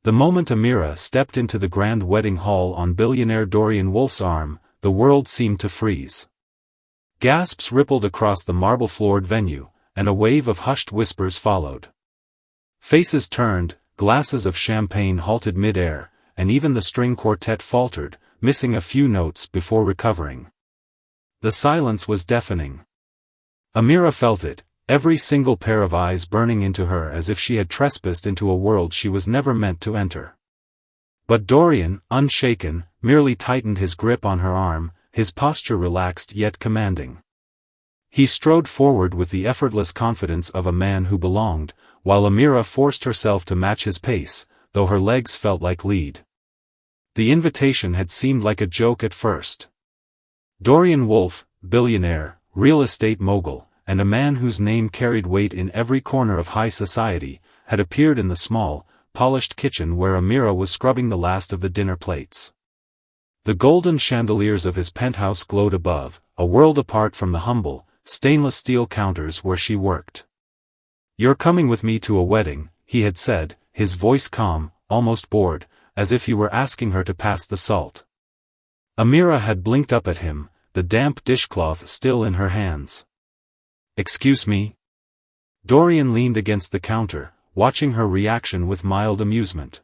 The moment Amira stepped into the grand wedding hall on billionaire Dorian Wolf's arm, the world seemed to freeze. Gasps rippled across the marble-floored venue, and a wave of hushed whispers followed. Faces turned, glasses of champagne halted mid-air, and even the string quartet faltered, missing a few notes before recovering. The silence was deafening. Amira felt it, every single pair of eyes burning into her as if she had trespassed into a world she was never meant to enter. But Dorian, unshaken, merely tightened his grip on her arm, his posture relaxed yet commanding. He strode forward with the effortless confidence of a man who belonged, while Amira forced herself to match his pace, though her legs felt like lead. The invitation had seemed like a joke at first. Dorian Wolf, billionaire, real estate mogul, and a man whose name carried weight in every corner of high society, had appeared in the small, polished kitchen where Amira was scrubbing the last of the dinner plates. The golden chandeliers of his penthouse glowed above, a world apart from the humble, stainless steel counters where she worked. "You're coming with me to a wedding," he had said, his voice calm, almost bored, as if he were asking her to pass the salt. Amira had blinked up at him, the damp dishcloth still in her hands. "Excuse me?" Dorian leaned against the counter, watching her reaction with mild amusement.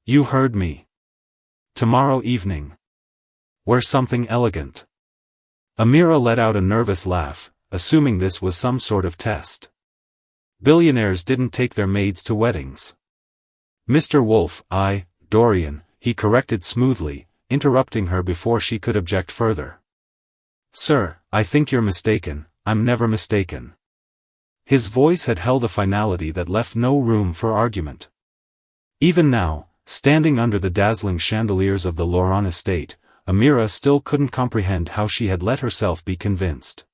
"You heard me. Tomorrow evening. Wear something elegant." Amira let out a nervous laugh, assuming this was some sort of test. Billionaires didn't take their maids to weddings. "Mr. Wolf, Dorian," he corrected smoothly, interrupting her before she could object further. "Sir, I think you're mistaken, I'm never mistaken." His voice had held a finality that left no room for argument. Even now, standing under the dazzling chandeliers of the Laurent estate, Amira still couldn't comprehend how she had let herself be convinced.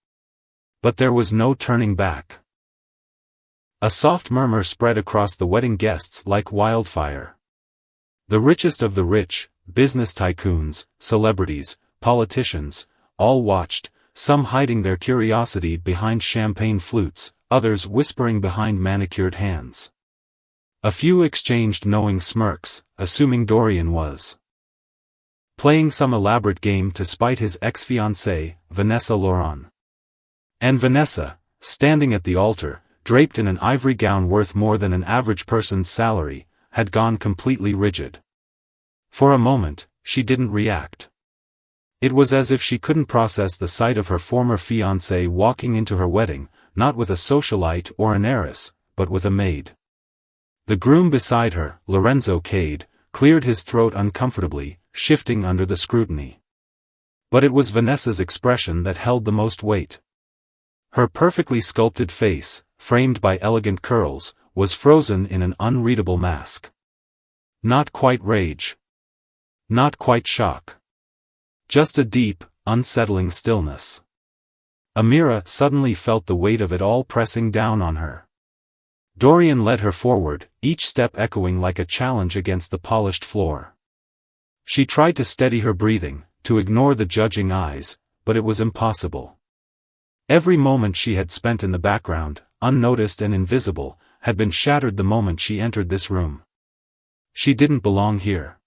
But there was no turning back. A soft murmur spread across the wedding guests like wildfire. The richest of the rich, business tycoons, celebrities, politicians, all watched, some hiding their curiosity behind champagne flutes, others whispering behind manicured hands. A few exchanged knowing smirks, assuming Dorian was playing some elaborate game to spite his ex-fiancée, Vanessa Laurent. And Vanessa, standing at the altar, draped in an ivory gown worth more than an average person's salary, had gone completely rigid. For a moment, she didn't react. It was as if she couldn't process the sight of her former fiancé walking into her wedding, not with a socialite or an heiress, but with a maid. The groom beside her, Lorenzo Cade, cleared his throat uncomfortably, shifting under the scrutiny. But it was Vanessa's expression that held the most weight. Her perfectly sculpted face, framed by elegant curls, was frozen in an unreadable mask. Not quite rage. Not quite shock. Just a deep, unsettling stillness. Amira suddenly felt the weight of it all pressing down on her. Dorian led her forward, each step echoing like a challenge against the polished floor. She tried to steady her breathing, to ignore the judging eyes, but it was impossible. Every moment she had spent in the background, unnoticed and invisible, had been shattered the moment she entered this room. She didn't belong here.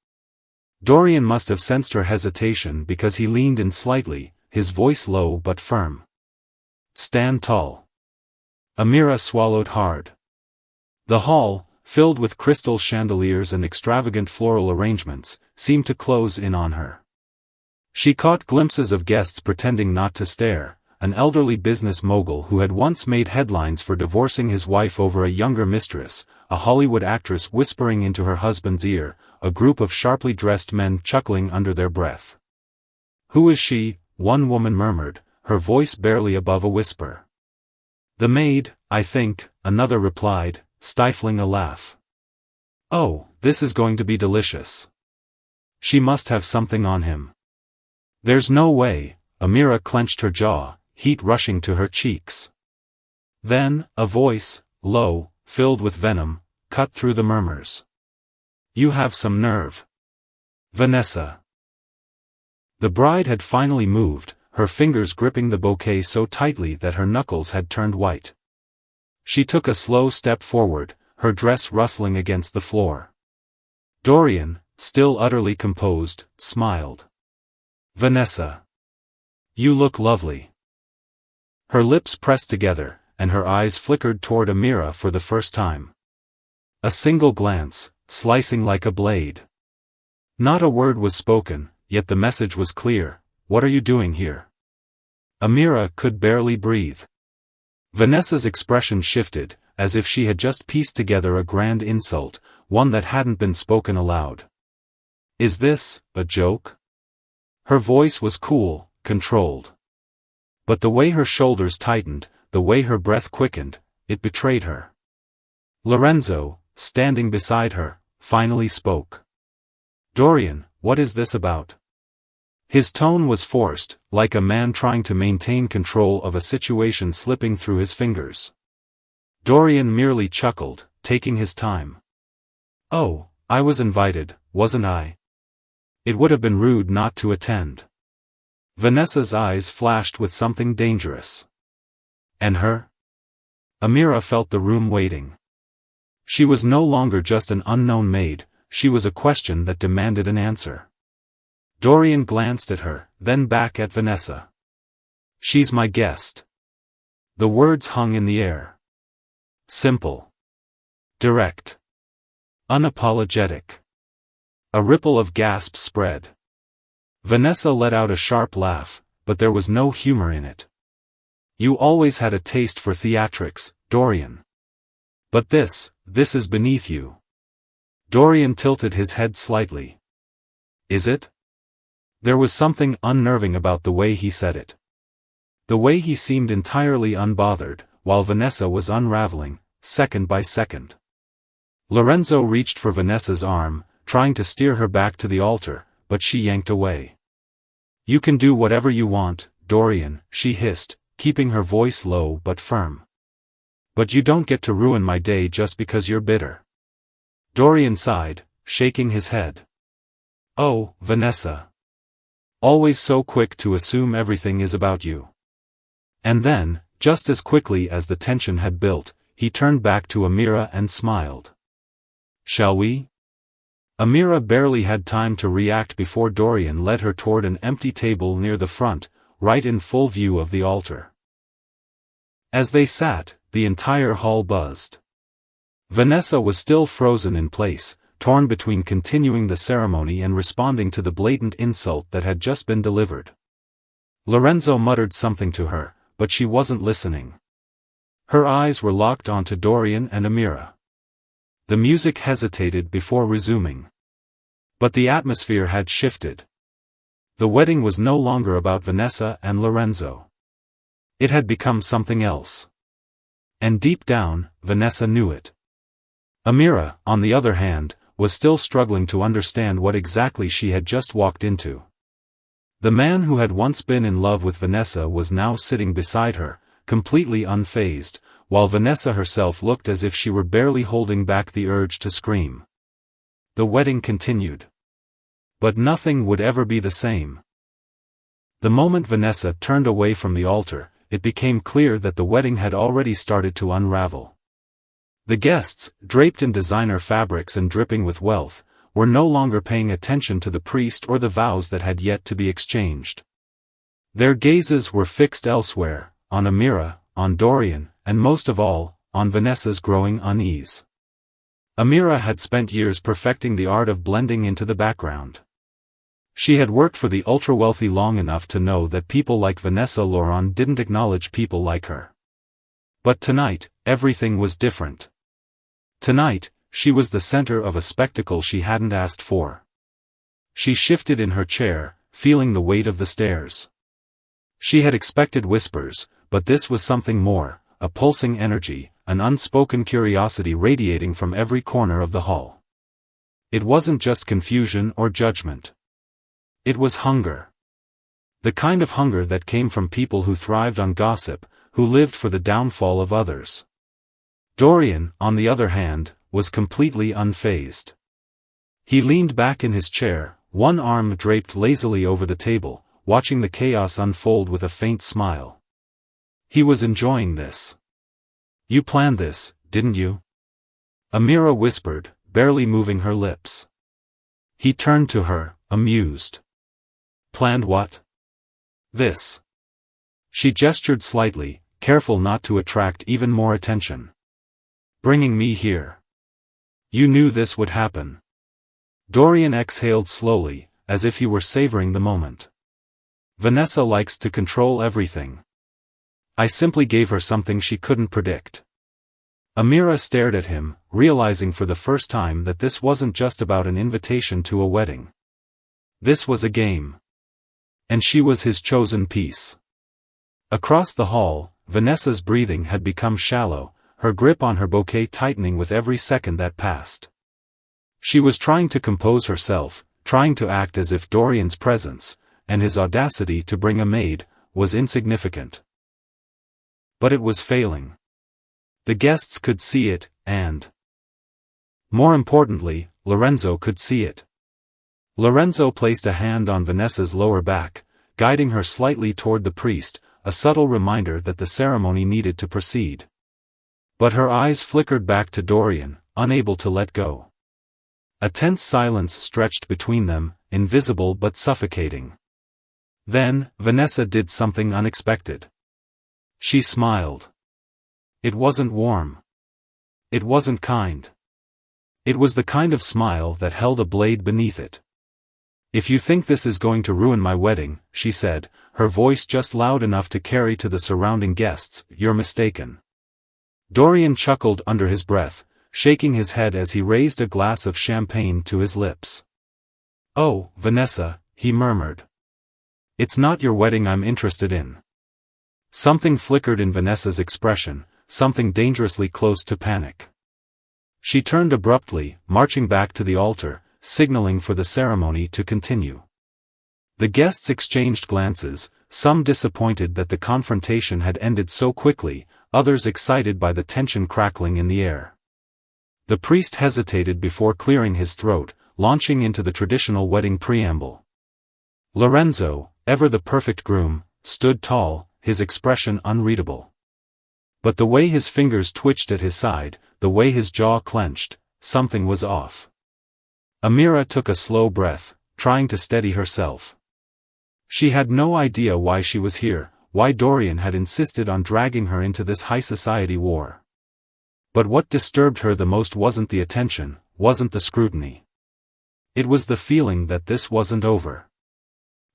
Dorian must have sensed her hesitation because he leaned in slightly, his voice low but firm. "Stand tall." Amira swallowed hard. The hall, filled with crystal chandeliers and extravagant floral arrangements, seemed to close in on her. She caught glimpses of guests pretending not to stare, an elderly business mogul who had once made headlines for divorcing his wife over a younger mistress, a Hollywood actress whispering into her husband's ear, a group of sharply dressed men chuckling under their breath. "Who is she?" one woman murmured, her voice barely above a whisper. "The maid, I think," another replied, stifling a laugh. "Oh, this is going to be delicious. She must have something on him." "There's no way," Amira clenched her jaw, heat rushing to her cheeks. Then, a voice, low, filled with venom, cut through the murmurs. "You have some nerve. Vanessa." The bride had finally moved, her fingers gripping the bouquet so tightly that her knuckles had turned white. She took a slow step forward, her dress rustling against the floor. Dorian, still utterly composed, smiled. Vanessa. You look lovely. Her lips pressed together, and her eyes flickered toward Amira for the first time. A single glance, slicing like a blade. Not a word was spoken, yet the message was clear: what are you doing here? Amira could barely breathe. Vanessa's expression shifted, as if she had just pieced together a grand insult, one that hadn't been spoken aloud. Is this a joke? Her voice was cool, controlled. But the way her shoulders tightened, the way her breath quickened, it betrayed her. Lorenzo, standing beside her, finally spoke. Dorian, what is this about? His tone was forced, like a man trying to maintain control of a situation slipping through his fingers. Dorian merely chuckled, taking his time. Oh, I was invited, wasn't I? It would have been rude not to attend. Vanessa's eyes flashed with something dangerous. And her? Amira felt the room waiting. She was no longer just an unknown maid, she was a question that demanded an answer. Dorian glanced at her, then back at Vanessa. She's my guest. The words hung in the air. Simple. Direct. Unapologetic. A ripple of gasps spread. Vanessa let out a sharp laugh, but there was no humor in it. You always had a taste for theatrics, Dorian. But this is beneath you. Dorian tilted his head slightly. Is it? There was something unnerving about the way he said it. The way he seemed entirely unbothered, while Vanessa was unraveling, second by second. Lorenzo reached for Vanessa's arm, trying to steer her back to the altar, but she yanked away. You can do whatever you want, Dorian, she hissed, keeping her voice low but firm. But you don't get to ruin my day just because you're bitter. Dorian sighed, shaking his head. Oh, Vanessa. Always so quick to assume everything is about you. And then, just as quickly as the tension had built, he turned back to Amira and smiled. Shall we? Amira barely had time to react before Dorian led her toward an empty table near the front, right in full view of the altar. As they sat, the entire hall buzzed. Vanessa was still frozen in place, torn between continuing the ceremony and responding to the blatant insult that had just been delivered. Lorenzo muttered something to her, but she wasn't listening. Her eyes were locked onto Dorian and Amira. The music hesitated before resuming. But the atmosphere had shifted. The wedding was no longer about Vanessa and Lorenzo. It had become something else. And deep down, Vanessa knew it. Amira, on the other hand, was still struggling to understand what exactly she had just walked into. The man who had once been in love with Vanessa was now sitting beside her, completely unfazed, while Vanessa herself looked as if she were barely holding back the urge to scream. The wedding continued. But nothing would ever be the same. The moment Vanessa turned away from the altar, it became clear that the wedding had already started to unravel. The guests, draped in designer fabrics and dripping with wealth, were no longer paying attention to the priest or the vows that had yet to be exchanged. Their gazes were fixed elsewhere, on Amira, on Dorian, and most of all, on Vanessa's growing unease. Amira had spent years perfecting the art of blending into the background. She had worked for the ultra-wealthy long enough to know that people like Vanessa Laurent didn't acknowledge people like her. But tonight, everything was different. Tonight, she was the center of a spectacle she hadn't asked for. She shifted in her chair, feeling the weight of the stairs. She had expected whispers, but this was something more, a pulsing energy, an unspoken curiosity radiating from every corner of the hall. It wasn't just confusion or judgment. It was hunger. The kind of hunger that came from people who thrived on gossip, who lived for the downfall of others. Dorian, on the other hand, was completely unfazed. He leaned back in his chair, one arm draped lazily over the table, watching the chaos unfold with a faint smile. He was enjoying this. You planned this, didn't you? Amira whispered, barely moving her lips. He turned to her, amused. Planned what? This. She gestured slightly, careful not to attract even more attention. Bringing me here. You knew this would happen. Dorian exhaled slowly, as if he were savoring the moment. Vanessa likes to control everything. I simply gave her something she couldn't predict. Amira stared at him, realizing for the first time that this wasn't just about an invitation to a wedding. This was a game. And she was his chosen piece. Across the hall, Vanessa's breathing had become shallow, her grip on her bouquet tightening with every second that passed. She was trying to compose herself, trying to act as if Dorian's presence, and his audacity to bring a maid, was insignificant. But it was failing. The guests could see it, and more importantly, Lorenzo could see it. Lorenzo placed a hand on Vanessa's lower back, guiding her slightly toward the priest, a subtle reminder that the ceremony needed to proceed. But her eyes flickered back to Dorian, unable to let go. A tense silence stretched between them, invisible but suffocating. Then, Vanessa did something unexpected. She smiled. It wasn't warm. It wasn't kind. It was the kind of smile that held a blade beneath it. If you think this is going to ruin my wedding, she said, her voice just loud enough to carry to the surrounding guests, you're mistaken. Dorian chuckled under his breath, shaking his head as he raised a glass of champagne to his lips. Oh, Vanessa, he murmured. It's not your wedding I'm interested in. Something flickered in Vanessa's expression, something dangerously close to panic. She turned abruptly, marching back to the altar, signaling for the ceremony to continue. The guests exchanged glances, some disappointed that the confrontation had ended so quickly, others excited by the tension crackling in the air. The priest hesitated before clearing his throat, launching into the traditional wedding preamble. Lorenzo, ever the perfect groom, stood tall, his expression unreadable. But the way his fingers twitched at his side, the way his jaw clenched, something was off. Amira took a slow breath, trying to steady herself. She had no idea why she was here, why Dorian had insisted on dragging her into this high society war. But what disturbed her the most wasn't the attention, wasn't the scrutiny. It was the feeling that this wasn't over.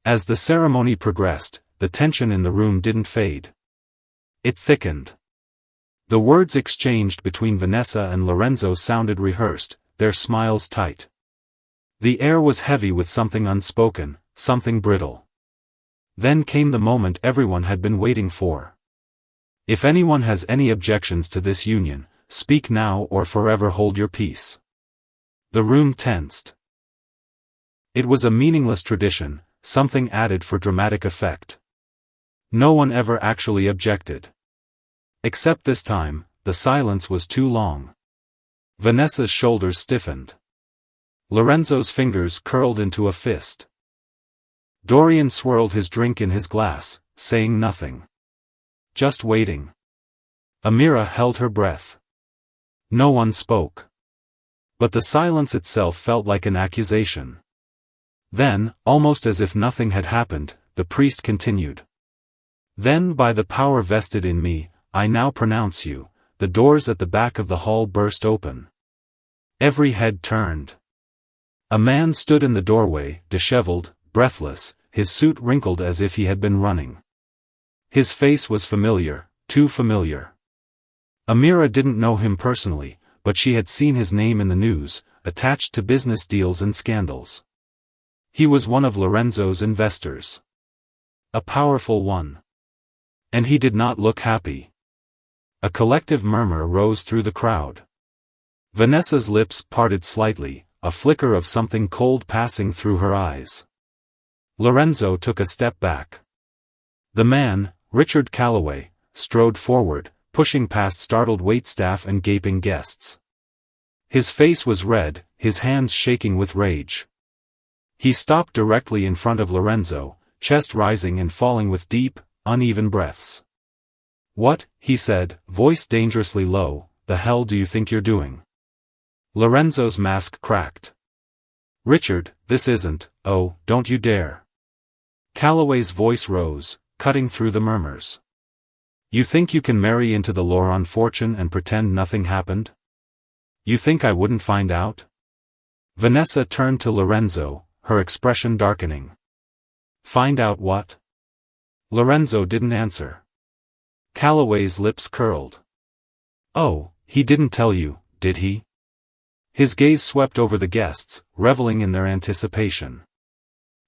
As the ceremony progressed, the tension in the room didn't fade. It thickened. The words exchanged between Vanessa and Lorenzo sounded rehearsed, their smiles tight. The air was heavy with something unspoken, something brittle. Then came the moment everyone had been waiting for. If anyone has any objections to this union, speak now or forever hold your peace. The room tensed. It was a meaningless tradition, something added for dramatic effect. No one ever actually objected. Except this time, the silence was too long. Vanessa's shoulders stiffened. Lorenzo's fingers curled into a fist. Dorian swirled his drink in his glass, saying nothing. Just waiting. Amira held her breath. No one spoke. But the silence itself felt like an accusation. Then, almost as if nothing had happened, the priest continued. Then by the power vested in me, I now pronounce you. The doors at the back of the hall burst open. Every head turned. A man stood in the doorway, disheveled, breathless, his suit wrinkled as if he had been running. His face was familiar, too familiar. Amira didn't know him personally, but she had seen his name in the news, attached to business deals and scandals. He was one of Lorenzo's investors. A powerful one. And he did not look happy. A collective murmur rose through the crowd. Vanessa's lips parted slightly, a flicker of something cold passing through her eyes. Lorenzo took a step back. The man, Richard Calloway, strode forward, pushing past startled waitstaff and gaping guests. His face was red, his hands shaking with rage. He stopped directly in front of Lorenzo, chest rising and falling with deep, uneven breaths. What, he said, voice dangerously low, the hell do you think you're doing? Lorenzo's mask cracked. Richard, this isn't, oh, don't you dare. Calloway's voice rose, cutting through the murmurs. You think you can marry into the Loron fortune and pretend nothing happened? You think I wouldn't find out? Vanessa turned to Lorenzo, her expression darkening. Find out what? Lorenzo didn't answer. Calloway's lips curled. Oh, he didn't tell you, did he? His gaze swept over the guests, reveling in their anticipation.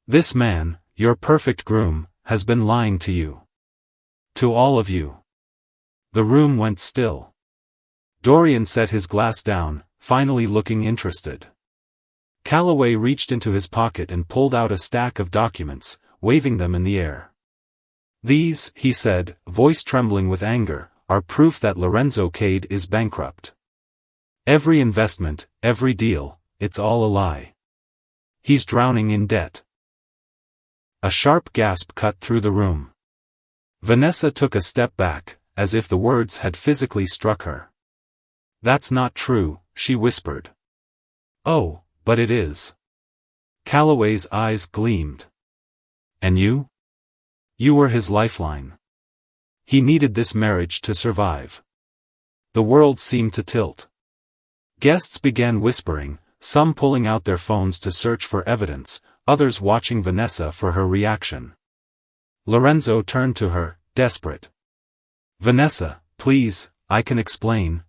This man, your perfect groom, has been lying to you. To all of you. The room went still. Dorian set his glass down, finally looking interested. Calloway reached into his pocket and pulled out a stack of documents, waving them in the air. These, he said, voice trembling with anger, are proof that Lorenzo Cade is bankrupt. Every investment, every deal, it's all a lie. He's drowning in debt. A sharp gasp cut through the room. Vanessa took a step back, as if the words had physically struck her. That's not true, she whispered. Oh, but it is. Calloway's eyes gleamed. And you? You were his lifeline. He needed this marriage to survive. The world seemed to tilt. Guests began whispering, some pulling out their phones to search for evidence, others watching Vanessa for her reaction. Lorenzo turned to her, desperate. Vanessa, please, I can explain.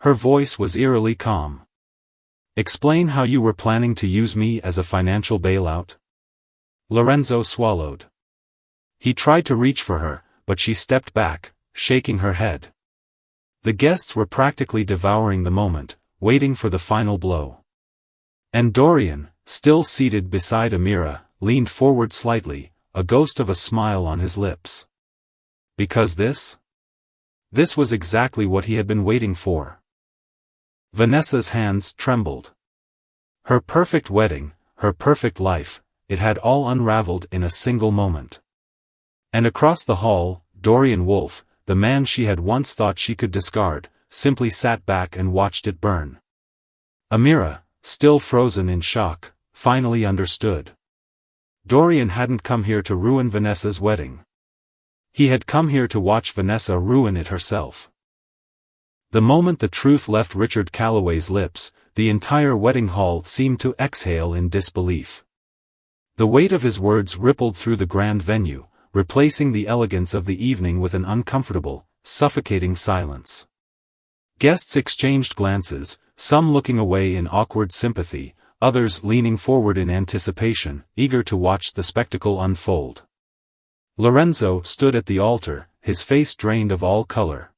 Her voice was eerily calm. Explain how you were planning to use me as a financial bailout? Lorenzo swallowed. He tried to reach for her, but she stepped back, shaking her head. The guests were practically devouring the moment, waiting for the final blow. And Dorian, still seated beside Amira, leaned forward slightly, a ghost of a smile on his lips. Because this? This was exactly what he had been waiting for. Vanessa's hands trembled. Her perfect wedding, her perfect life, it had all unraveled in a single moment. And across the hall, Dorian Wolfe, the man she had once thought she could discard, simply sat back and watched it burn. Amira, still frozen in shock, finally understood. Dorian hadn't come here to ruin Vanessa's wedding. He had come here to watch Vanessa ruin it herself. The moment the truth left Richard Calloway's lips, the entire wedding hall seemed to exhale in disbelief. The weight of his words rippled through the grand venue, replacing the elegance of the evening with an uncomfortable, suffocating silence. Guests exchanged glances, some looking away in awkward sympathy, others leaning forward in anticipation, eager to watch the spectacle unfold. Lorenzo stood at the altar, his face drained of all color.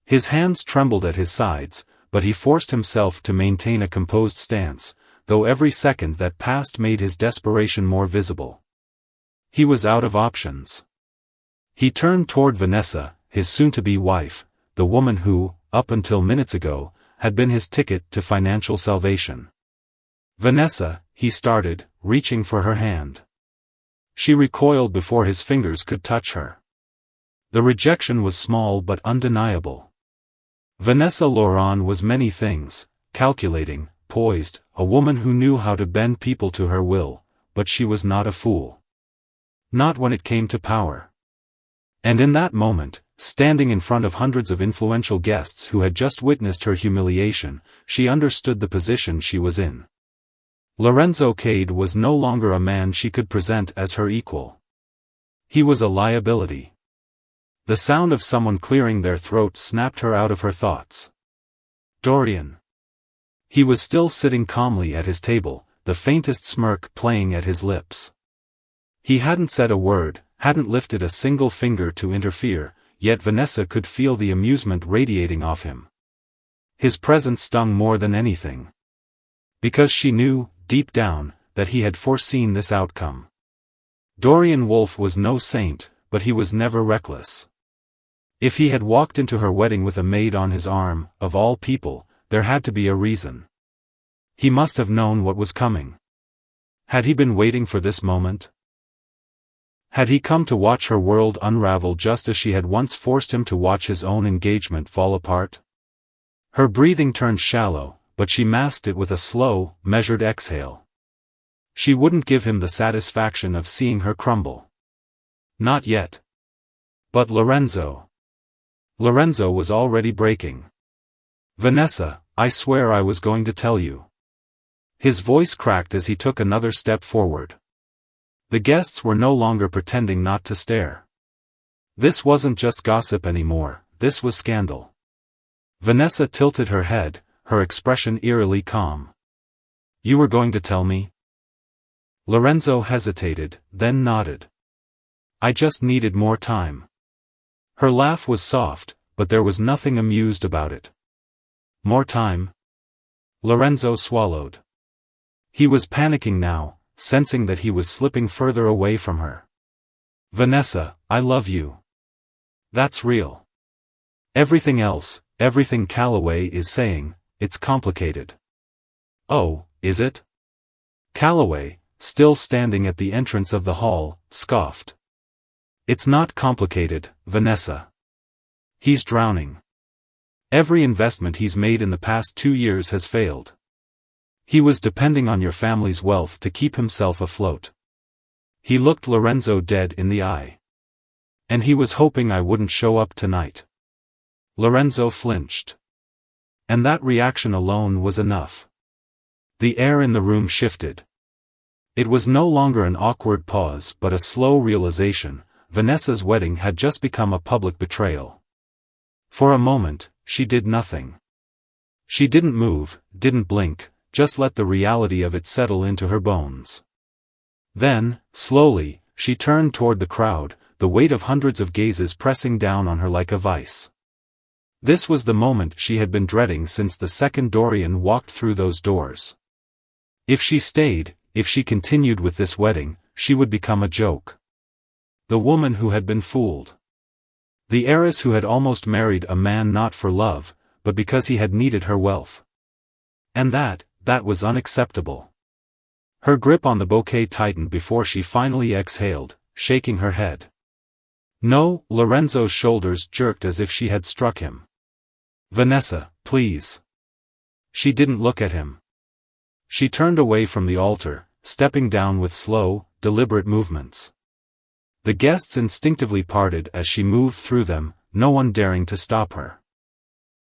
His hands trembled at his sides, but he forced himself to maintain a composed stance, though every second that passed made his desperation more visible. He was out of options. He turned toward Vanessa, his soon-to-be wife, the woman who, up until minutes ago, had been his ticket to financial salvation. Vanessa, he started, reaching for her hand. She recoiled before his fingers could touch her. The rejection was small but undeniable. Vanessa Loron was many things, calculating, poised, a woman who knew how to bend people to her will, but she was not a fool. Not when it came to power. And in that moment, standing in front of hundreds of influential guests who had just witnessed her humiliation, she understood the position she was in. Lorenzo Cade was no longer a man she could present as her equal. He was a liability. The sound of someone clearing their throat snapped her out of her thoughts. Dorian. He was still sitting calmly at his table, the faintest smirk playing at his lips. He hadn't said a word, hadn't lifted a single finger to interfere, yet Vanessa could feel the amusement radiating off him. His presence stung more than anything. Because she knew, deep down, that he had foreseen this outcome. Dorian Wolfe was no saint, but he was never reckless. If he had walked into her wedding with a maid on his arm, of all people, there had to be a reason. He must have known what was coming. Had he been waiting for this moment? Had he come to watch her world unravel just as she had once forced him to watch his own engagement fall apart? Her breathing turned shallow, but she masked it with a slow, measured exhale. She wouldn't give him the satisfaction of seeing her crumble. Not yet. But Lorenzo. Lorenzo was already breaking. "Vanessa, I swear I was going to tell you." His voice cracked as he took another step forward. The guests were no longer pretending not to stare. This wasn't just gossip anymore, this was scandal. Vanessa tilted her head, her expression eerily calm. "You were going to tell me?" Lorenzo hesitated, then nodded. "I just needed more time." Her laugh was soft, but there was nothing amused about it. "More time?" Lorenzo swallowed. He was panicking now, sensing that he was slipping further away from her. "Vanessa, I love you. That's real. Everything else, everything Calloway is saying, it's complicated." "Oh, is it?" Calloway, still standing at the entrance of the hall, scoffed. "It's not complicated, Vanessa. He's drowning. Every investment he's made in the past 2 years has failed. He was depending on your family's wealth to keep himself afloat." He looked Lorenzo dead in the eye. "And he was hoping I wouldn't show up tonight." Lorenzo flinched. And that reaction alone was enough. The air in the room shifted. It was no longer an awkward pause but a slow realization: Vanessa's wedding had just become a public betrayal. For a moment, she did nothing. She didn't move, didn't blink, just let the reality of it settle into her bones. Then, slowly, she turned toward the crowd, the weight of hundreds of gazes pressing down on her like a vice. This was the moment she had been dreading since the second Dorian walked through those doors. If she stayed, if she continued with this wedding, she would become a joke. The woman who had been fooled. The heiress who had almost married a man not for love, but because he had needed her wealth. And that was unacceptable. Her grip on the bouquet tightened before she finally exhaled, shaking her head. "No," Lorenzo's shoulders jerked as if she had struck him. "Vanessa, please." She didn't look at him. She turned away from the altar, stepping down with slow, deliberate movements. The guests instinctively parted as she moved through them, no one daring to stop her.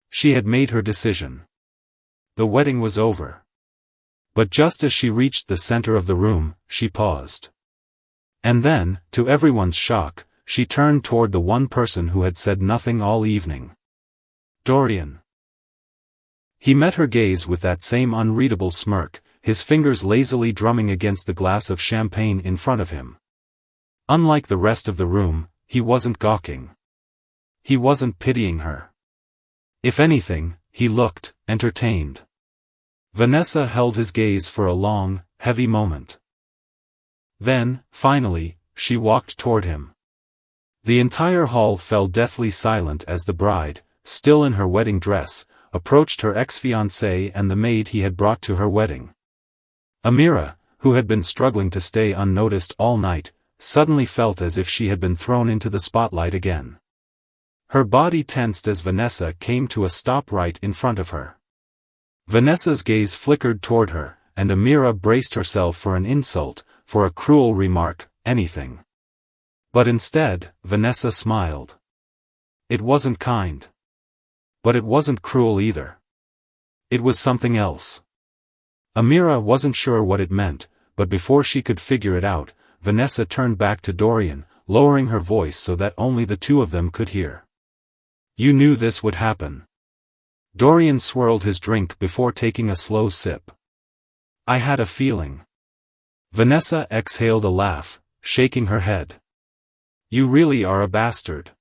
She had made her decision. The wedding was over. But just as she reached the center of the room, she paused. And then, to everyone's shock, she turned toward the one person who had said nothing all evening. Dorian. He met her gaze with that same unreadable smirk, his fingers lazily drumming against the glass of champagne in front of him. Unlike the rest of the room, he wasn't gawking. He wasn't pitying her. If anything, he looked entertained. Vanessa held his gaze for a long, heavy moment. Then, finally, she walked toward him. The entire hall fell deathly silent as the bride, still in her wedding dress, approached her ex-fiancé and the maid he had brought to her wedding. Amira, who had been struggling to stay unnoticed all night, suddenly felt as if she had been thrown into the spotlight again. Her body tensed as Vanessa came to a stop right in front of her. Vanessa's gaze flickered toward her, and Amira braced herself for an insult, for a cruel remark, anything. But instead, Vanessa smiled. It wasn't kind. But it wasn't cruel either. It was something else. Amira wasn't sure what it meant, but before she could figure it out, Vanessa turned back to Dorian, lowering her voice so that only the two of them could hear. "You knew this would happen." Dorian swirled his drink before taking a slow sip. "I had a feeling." Vanessa exhaled a laugh, shaking her head. "You really are a bastard."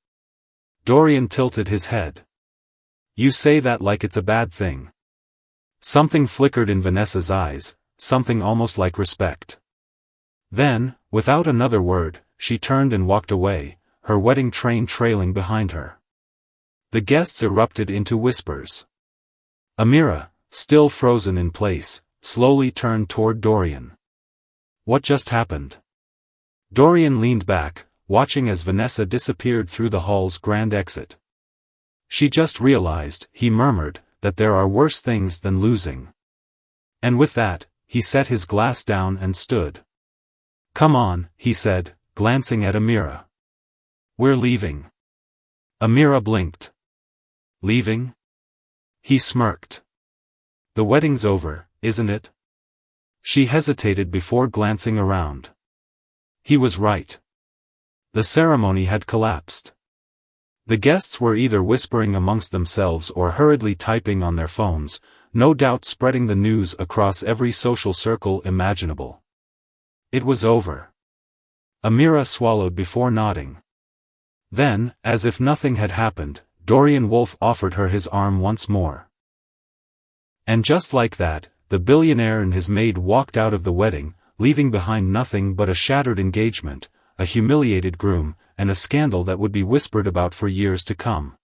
Dorian tilted his head. "You say that like it's a bad thing." Something flickered in Vanessa's eyes, something almost like respect. Then, without another word, she turned and walked away, her wedding train trailing behind her. The guests erupted into whispers. Amira, still frozen in place, slowly turned toward Dorian. "What just happened?" Dorian leaned back, watching as Vanessa disappeared through the hall's grand exit. "She just realized," he murmured, that there are worse things than losing. And with that, he set his glass down and stood. "Come on," he said, glancing at Amira. "We're leaving." Amira blinked. "Leaving?" He smirked. "The wedding's over, isn't it?" She hesitated before glancing around. He was right. The ceremony had collapsed. The guests were either whispering amongst themselves or hurriedly typing on their phones, no doubt spreading the news across every social circle imaginable. It was over. Amira swallowed before nodding. Then, as if nothing had happened, Dorian Wolfe offered her his arm once more. And just like that, the billionaire and his maid walked out of the wedding, leaving behind nothing but a shattered engagement, a humiliated groom, and a scandal that would be whispered about for years to come.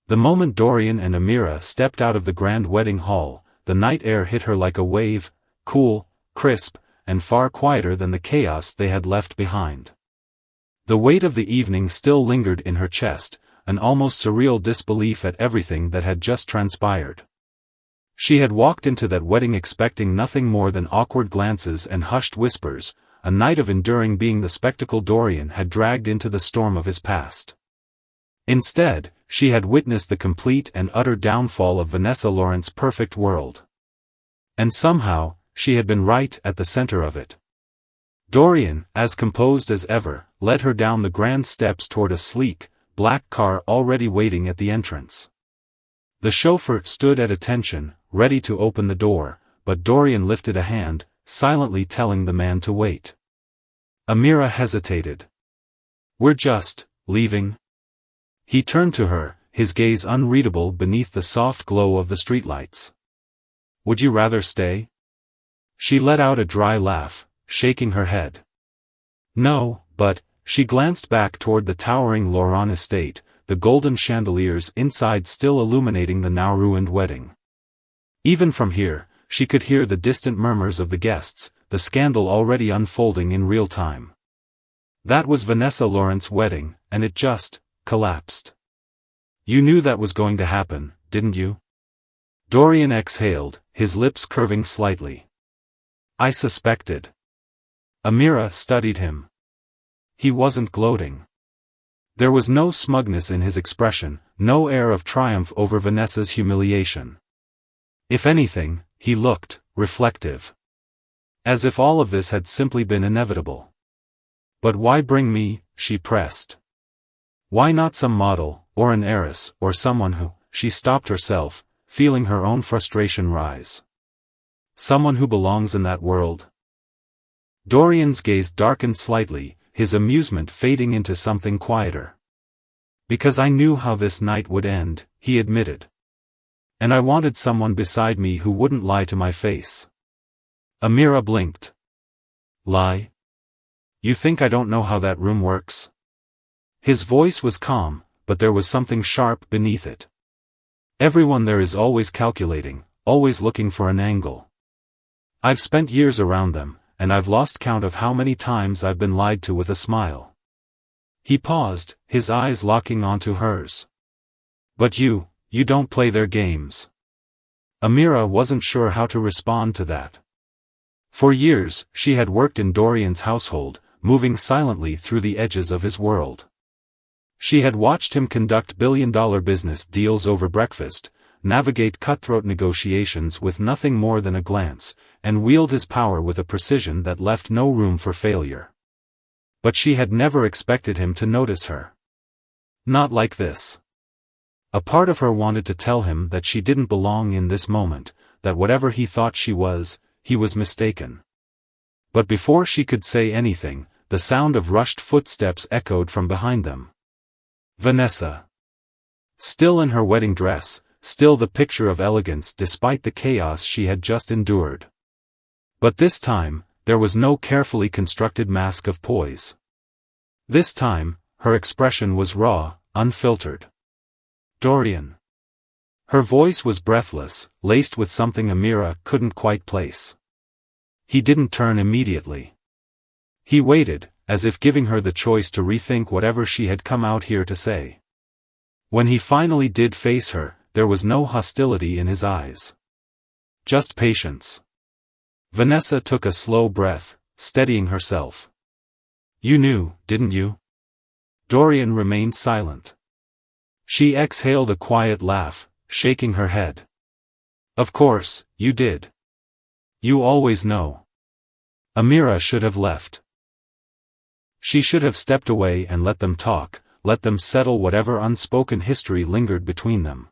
The moment Dorian and Amira stepped out of the grand wedding hall, the night air hit her like a wave, cool, crisp, and far quieter than the chaos they had left behind. The weight of the evening still lingered in her chest, an almost surreal disbelief at everything that had just transpired. She had walked into that wedding expecting nothing more than awkward glances and hushed whispers, a night of enduring being the spectacle Dorian had dragged into the storm of his past. Instead, she had witnessed the complete and utter downfall of Vanessa Lawrence's perfect world. And somehow, she had been right at the center of it. Dorian, as composed as ever, led her down the grand steps toward a sleek, black car already waiting at the entrance. The chauffeur stood at attention, ready to open the door, but Dorian lifted a hand, silently telling the man to wait. Amira hesitated. "We're just leaving?" He turned to her, his gaze unreadable beneath the soft glow of the streetlights. "Would you rather stay?" She let out a dry laugh, shaking her head. "No, but," she glanced back toward the towering Lauron estate, the golden chandeliers inside still illuminating the now ruined wedding. Even from here, she could hear the distant murmurs of the guests, the scandal already unfolding in real time. That was Vanessa Lawrence's wedding, and it just collapsed. "You knew that was going to happen, didn't you?" Dorian exhaled, his lips curving slightly. "I suspected." Amira studied him. He wasn't gloating. There was no smugness in his expression, no air of triumph over Vanessa's humiliation. If anything, he looked reflective. As if all of this had simply been inevitable. "But why bring me?" she pressed. "Why not some model, or an heiress, or someone who—" She stopped herself, feeling her own frustration rise. "Someone who belongs in that world?" Dorian's gaze darkened slightly, his amusement fading into something quieter. "Because I knew how this night would end," he admitted. "And I wanted someone beside me who wouldn't lie to my face." Amira blinked. "Lie? You think I don't know how that room works?" His voice was calm, but there was something sharp beneath it. "Everyone there is always calculating, always looking for an angle. I've spent years around them, and I've lost count of how many times I've been lied to with a smile." He paused, his eyes locking onto hers. "But you don't play their games." Amira wasn't sure how to respond to that. For years, she had worked in Dorian's household, moving silently through the edges of his world. She had watched him conduct billion-dollar business deals over breakfast, navigate cutthroat negotiations with nothing more than a glance, and wield his power with a precision that left no room for failure. But she had never expected him to notice her. Not like this. A part of her wanted to tell him that she didn't belong in this moment, that whatever he thought she was, he was mistaken. But before she could say anything, the sound of rushed footsteps echoed from behind them. Vanessa. Still in her wedding dress, still the picture of elegance despite the chaos she had just endured. But this time, there was no carefully constructed mask of poise. This time, her expression was raw, unfiltered. "Dorian." Her voice was breathless, laced with something Amira couldn't quite place. He didn't turn immediately. He waited, as if giving her the choice to rethink whatever she had come out here to say. When he finally did face her, there was no hostility in his eyes. Just patience. Vanessa took a slow breath, steadying herself. You knew, didn't you? Dorian remained silent. She exhaled a quiet laugh, shaking her head. Of course, you did. You always know. Amira should have left. She should have stepped away and let them talk, let them settle whatever unspoken history lingered between them.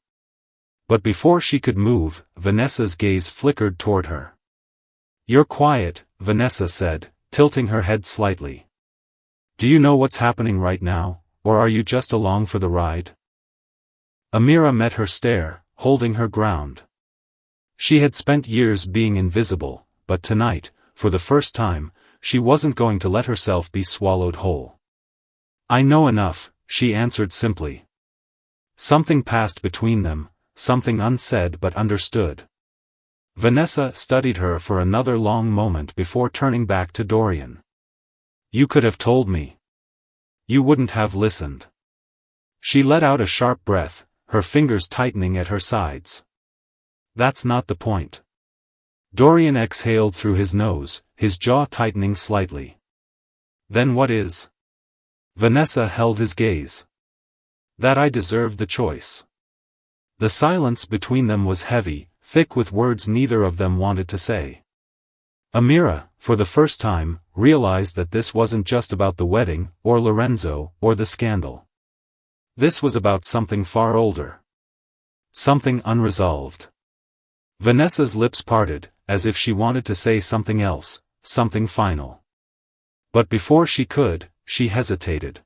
But before she could move, Vanessa's gaze flickered toward her. You're quiet, Vanessa said, tilting her head slightly. Do you know what's happening right now, or are you just along for the ride? Amira met her stare, holding her ground. She had spent years being invisible, but tonight, for the first time, she wasn't going to let herself be swallowed whole. I know enough, she answered simply. Something passed between them, something unsaid but understood. Vanessa studied her for another long moment before turning back to Dorian. You could have told me. You wouldn't have listened. She let out a sharp breath, her fingers tightening at her sides. That's not the point. Dorian exhaled through his nose, his jaw tightening slightly. Then what is? Vanessa held his gaze. That I deserved the choice. The silence between them was heavy, thick with words neither of them wanted to say. Amira, for the first time, realized that this wasn't just about the wedding, or Lorenzo, or the scandal. This was about something far older. Something unresolved. Vanessa's lips parted, as if she wanted to say something else, something final. But before she could, she hesitated.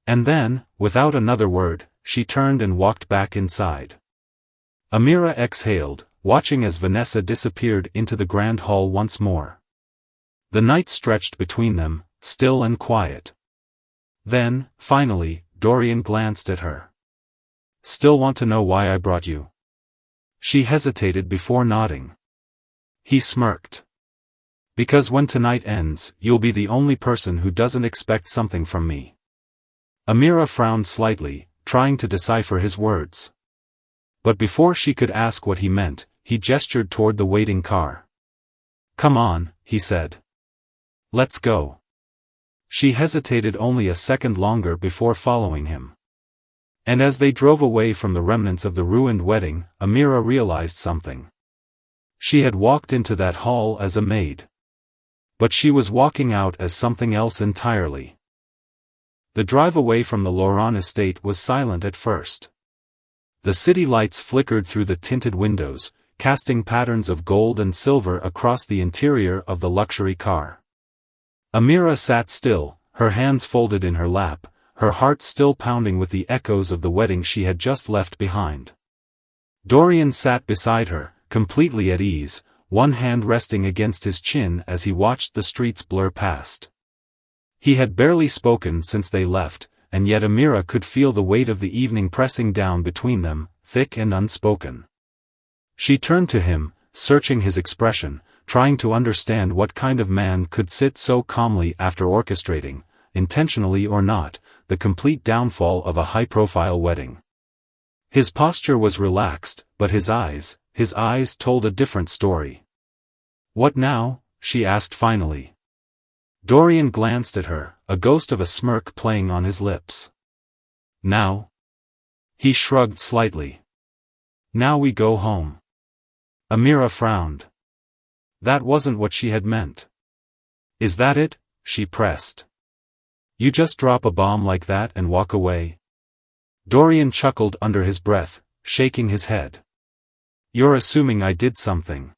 And then, without another word, she turned and walked back inside. Amira exhaled, watching as Vanessa disappeared into the grand hall once more. The night stretched between them, still and quiet. Then, finally, Dorian glanced at her. Still want to know why I brought you? She hesitated before nodding. He smirked. Because when tonight ends, you'll be the only person who doesn't expect something from me. Amira frowned slightly, trying to decipher his words. But before she could ask what he meant, he gestured toward the waiting car. Come on, he said. Let's go. She hesitated only a second longer before following him. And as they drove away from the remnants of the ruined wedding, Amira realized something. She had walked into that hall as a maid. But she was walking out as something else entirely. The drive away from the Laurent estate was silent at first. The city lights flickered through the tinted windows, casting patterns of gold and silver across the interior of the luxury car. Amira sat still, her hands folded in her lap, her heart still pounding with the echoes of the wedding she had just left behind. Dorian sat beside her, completely at ease, one hand resting against his chin as he watched the streets blur past. He had barely spoken since they left, and yet Amira could feel the weight of the evening pressing down between them, thick and unspoken. She turned to him, searching his expression, trying to understand what kind of man could sit so calmly after orchestrating, intentionally or not, the complete downfall of a high-profile wedding. His posture was relaxed, but his eyes told a different story. What now? She asked finally. Dorian glanced at her, a ghost of a smirk playing on his lips. Now? He shrugged slightly. Now we go home. Amira frowned. That wasn't what she had meant. Is that it? She pressed. You just drop a bomb like that and walk away? Dorian chuckled under his breath, shaking his head. You're assuming I did something.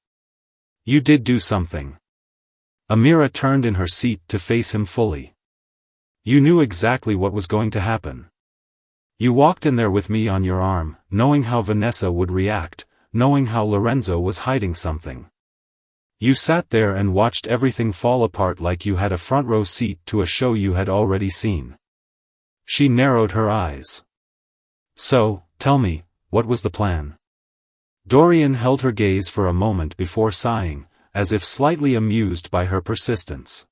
You did do something. Amira turned in her seat to face him fully. You knew exactly what was going to happen. You walked in there with me on your arm, knowing how Vanessa would react, knowing how Lorenzo was hiding something. You sat there and watched everything fall apart like you had a front row seat to a show you had already seen. She narrowed her eyes. So, tell me, what was the plan? Dorian held her gaze for a moment before sighing, as if slightly amused by her persistence.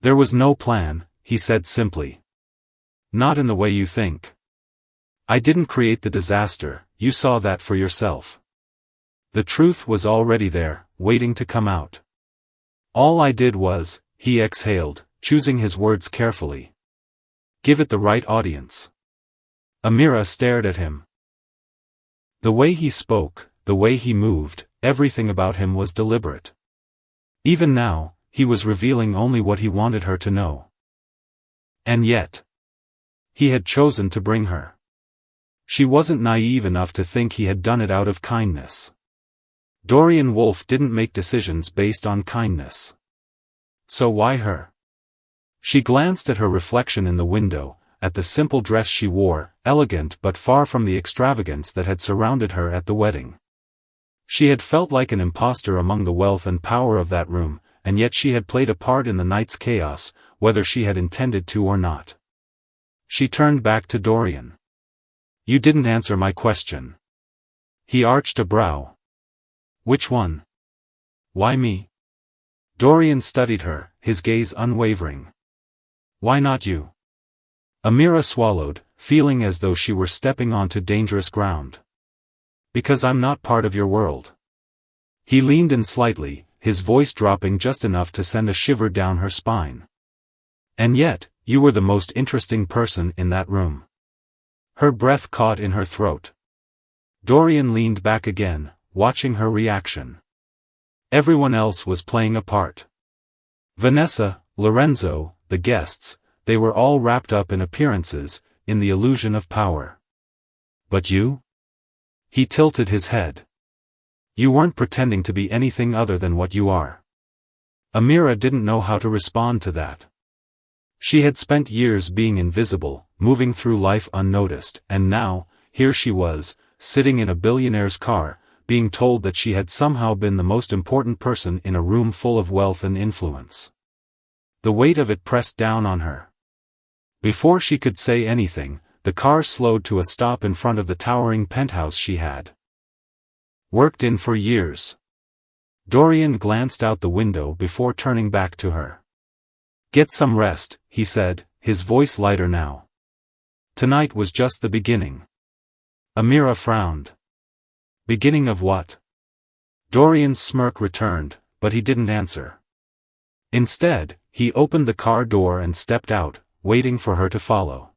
There was no plan, he said simply. Not in the way you think. I didn't create the disaster, you saw that for yourself. The truth was already there, waiting to come out. All I did was, he exhaled, choosing his words carefully. Give it the right audience. Amira stared at him. The way he spoke, the way he moved, everything about him was deliberate. Even now, he was revealing only what he wanted her to know. And yet, he had chosen to bring her. She wasn't naive enough to think he had done it out of kindness. Dorian Wolfe didn't make decisions based on kindness. So why her? She glanced at her reflection in the window, at the simple dress she wore, elegant but far from the extravagance that had surrounded her at the wedding. She had felt like an imposter among the wealth and power of that room, and yet she had played a part in the night's chaos, whether she had intended to or not. She turned back to Dorian. You didn't answer my question. He arched a brow. Which one? Why me? Dorian studied her, his gaze unwavering. Why not you? Amira swallowed, feeling as though she were stepping onto dangerous ground. Because I'm not part of your world. He leaned in slightly, his voice dropping just enough to send a shiver down her spine. And yet, you were the most interesting person in that room. Her breath caught in her throat. Dorian leaned back again, watching her reaction. Everyone else was playing a part. Vanessa, Lorenzo, the guests, they were all wrapped up in appearances, in the illusion of power. But you? He tilted his head. You weren't pretending to be anything other than what you are. Amira didn't know how to respond to that. She had spent years being invisible, moving through life unnoticed, and now, here she was, sitting in a billionaire's car, being told that she had somehow been the most important person in a room full of wealth and influence. The weight of it pressed down on her. Before she could say anything, the car slowed to a stop in front of the towering penthouse she had worked in for years. Dorian glanced out the window before turning back to her. Get some rest, he said, his voice lighter now. Tonight was just the beginning. Amira frowned. Beginning of what? Dorian's smirk returned, but he didn't answer. Instead, he opened the car door and stepped out, waiting for her to follow.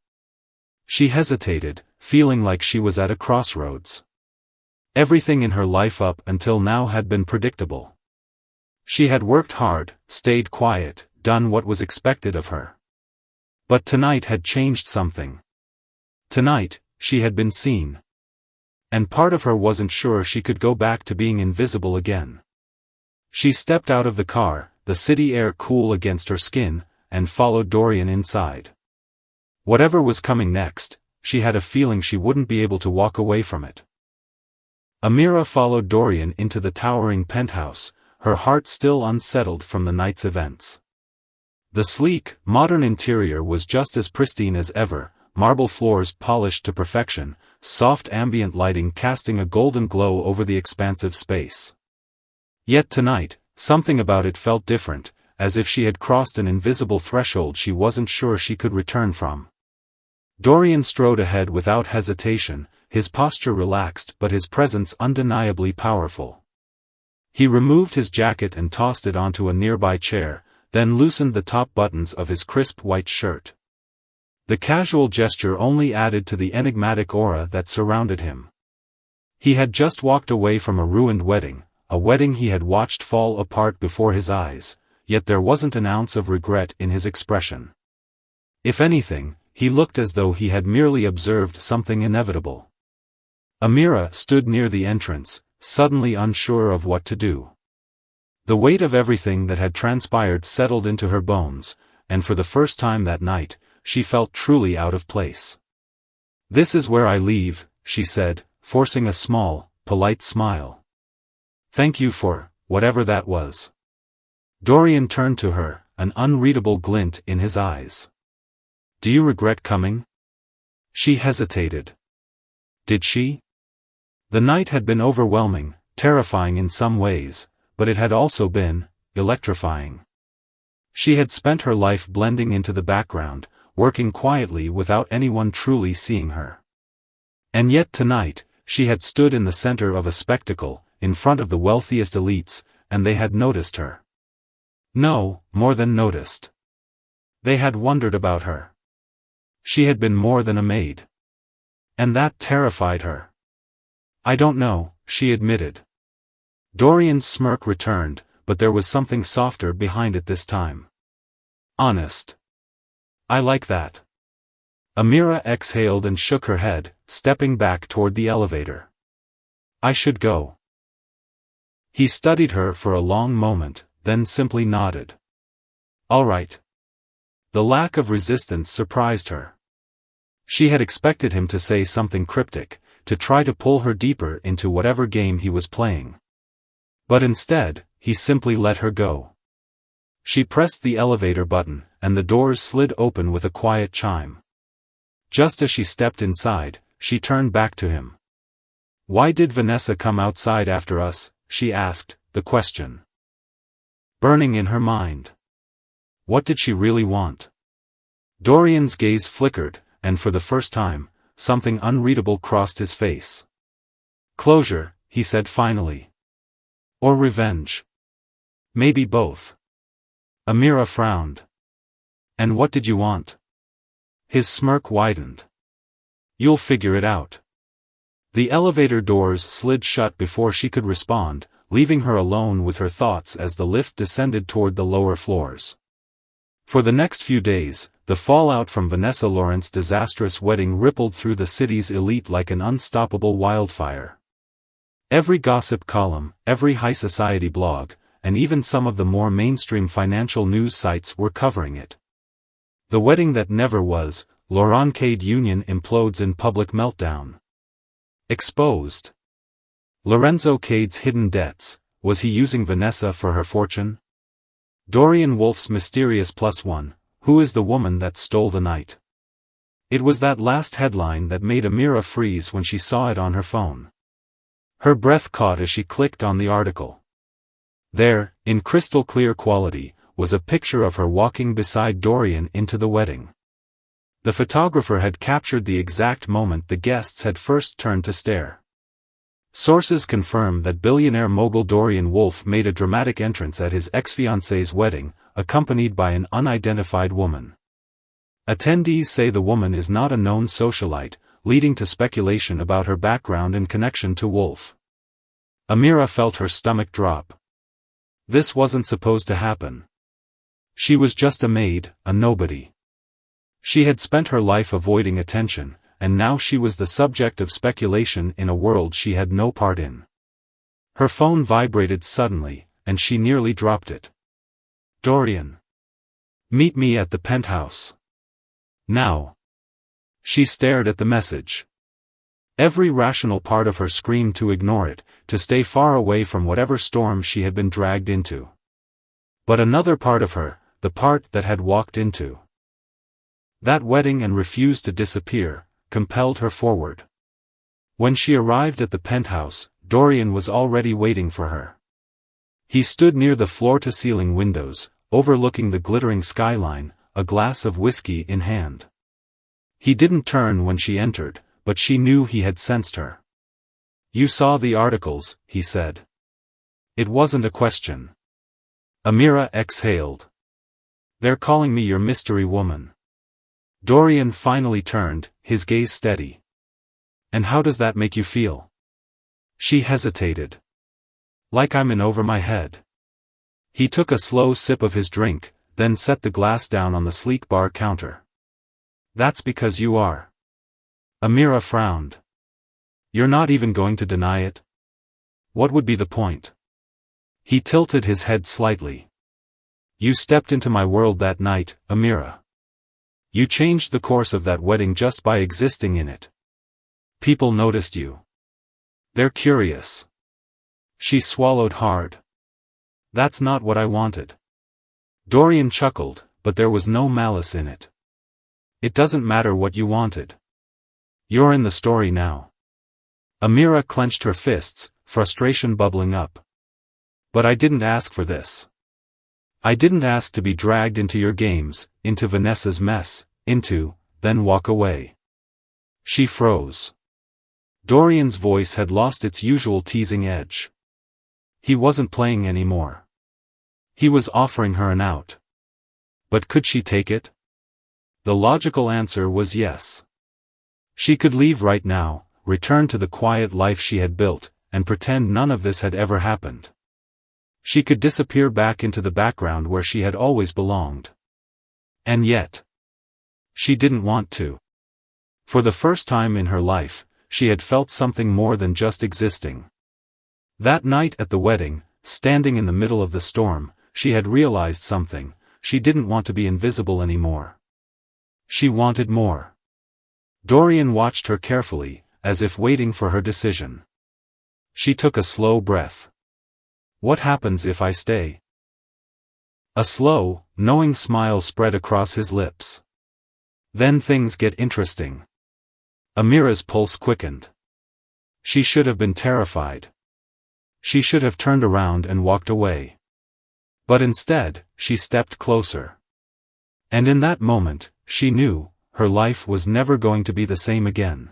She hesitated, feeling like she was at a crossroads. Everything in her life up until now had been predictable. She had worked hard, stayed quiet, done what was expected of her. But tonight had changed something. Tonight, she had been seen. And part of her wasn't sure she could go back to being invisible again. She stepped out of the car, the city air cool against her skin, and followed Dorian inside. Whatever was coming next, she had a feeling she wouldn't be able to walk away from it. Amira followed Dorian into the towering penthouse, her heart still unsettled from the night's events. The sleek, modern interior was just as pristine as ever, marble floors polished to perfection, soft ambient lighting casting a golden glow over the expansive space. Yet tonight, something about it felt different, as if she had crossed an invisible threshold she wasn't sure she could return from. Dorian strode ahead without hesitation, his posture relaxed but his presence undeniably powerful. He removed his jacket and tossed it onto a nearby chair, then loosened the top buttons of his crisp white shirt. The casual gesture only added to the enigmatic aura that surrounded him. He had just walked away from a ruined wedding, a wedding he had watched fall apart before his eyes, yet there wasn't an ounce of regret in his expression. If anything, he looked as though he had merely observed something inevitable. Amira stood near the entrance, suddenly unsure of what to do. The weight of everything that had transpired settled into her bones, and for the first time that night, she felt truly out of place. This is where I leave, she said, forcing a small, polite smile. Thank you for, whatever that was. Dorian turned to her, an unreadable glint in his eyes. Do you regret coming? She hesitated. Did she? The night had been overwhelming, terrifying in some ways, but it had also been electrifying. She had spent her life blending into the background, working quietly without anyone truly seeing her. And yet tonight, she had stood in the center of a spectacle, in front of the wealthiest elites, and they had noticed her. No, more than noticed. They had wondered about her. She had been more than a maid. And that terrified her. I don't know, she admitted. Dorian's smirk returned, but there was something softer behind it this time. Honest. I like that. Amira exhaled and shook her head, stepping back toward the elevator. I should go. He studied her for a long moment, then simply nodded. All right. The lack of resistance surprised her. She had expected him to say something cryptic, to try to pull her deeper into whatever game he was playing. But instead, he simply let her go. She pressed the elevator button, and the doors slid open with a quiet chime. Just as she stepped inside, she turned back to him. Why did Vanessa come outside after us? She asked, the question burning in her mind. What did she really want? Dorian's gaze flickered, and for the first time, something unreadable crossed his face. Closure, he said finally. Or revenge. Maybe both. Amira frowned. And what did you want? His smirk widened. You'll figure it out. The elevator doors slid shut before she could respond, leaving her alone with her thoughts as the lift descended toward the lower floors. For the next few days, the fallout from Vanessa Lawrence's disastrous wedding rippled through the city's elite like an unstoppable wildfire. Every gossip column, every high society blog, and even some of the more mainstream financial news sites were covering it. The wedding that never was, Laurent-Cade union implodes in public meltdown. Exposed. Lorenzo Cade's hidden debts, was he using Vanessa for her fortune? Dorian Wolf's mysterious +1, who is the woman that stole the night? It was that last headline that made Amira freeze when she saw it on her phone. Her breath caught as she clicked on the article. There, in crystal clear quality, was a picture of her walking beside Dorian into the wedding. The photographer had captured the exact moment the guests had first turned to stare. Sources confirm that billionaire mogul Dorian Wolf made a dramatic entrance at his ex-fiancée's wedding, accompanied by an unidentified woman. Attendees say the woman is not a known socialite, leading to speculation about her background and connection to Wolf. Amira felt her stomach drop. This wasn't supposed to happen. She was just a maid, a nobody. She had spent her life avoiding attention, and now she was the subject of speculation in a world she had no part in. Her phone vibrated suddenly, and she nearly dropped it. Dorian. Meet me at the penthouse. Now. She stared at the message. Every rational part of her screamed to ignore it, to stay far away from whatever storm she had been dragged into. But another part of her, the part that had walked into that wedding and refused to disappear, compelled her forward. When she arrived at the penthouse, Dorian was already waiting for her. He stood near the floor-to-ceiling windows, overlooking the glittering skyline, a glass of whiskey in hand. He didn't turn when she entered, but she knew he had sensed her. You saw the articles, he said. It wasn't a question. Amira exhaled. They're calling me your mystery woman. Dorian finally turned, his gaze steady. And how does that make you feel? She hesitated. Like I'm in over my head. He took a slow sip of his drink, then set the glass down on the sleek bar counter. That's because you are. Amira frowned. You're not even going to deny it? What would be the point? He tilted his head slightly. You stepped into my world that night, Amira. You changed the course of that wedding just by existing in it. People noticed you. They're curious. She swallowed hard. That's not what I wanted. Dorian chuckled, but there was no malice in it. It doesn't matter what you wanted. You're in the story now. Amira clenched her fists, frustration bubbling up. But I didn't ask for this. I didn't ask to be dragged into your games, into Vanessa's mess, then walk away. She froze. Dorian's voice had lost its usual teasing edge. He wasn't playing anymore. He was offering her an out. But could she take it? The logical answer was yes. She could leave right now, return to the quiet life she had built, and pretend none of this had ever happened. She could disappear back into the background where she had always belonged. And yet, she didn't want to. For the first time in her life, she had felt something more than just existing. That night at the wedding, standing in the middle of the storm, she had realized something. She didn't want to be invisible anymore. She wanted more. Dorian watched her carefully, as if waiting for her decision. She took a slow breath. What happens if I stay? A slow, knowing smile spread across his lips. Then things get interesting. Amira's pulse quickened. She should have been terrified. She should have turned around and walked away. But instead, she stepped closer. And in that moment, she knew, her life was never going to be the same again.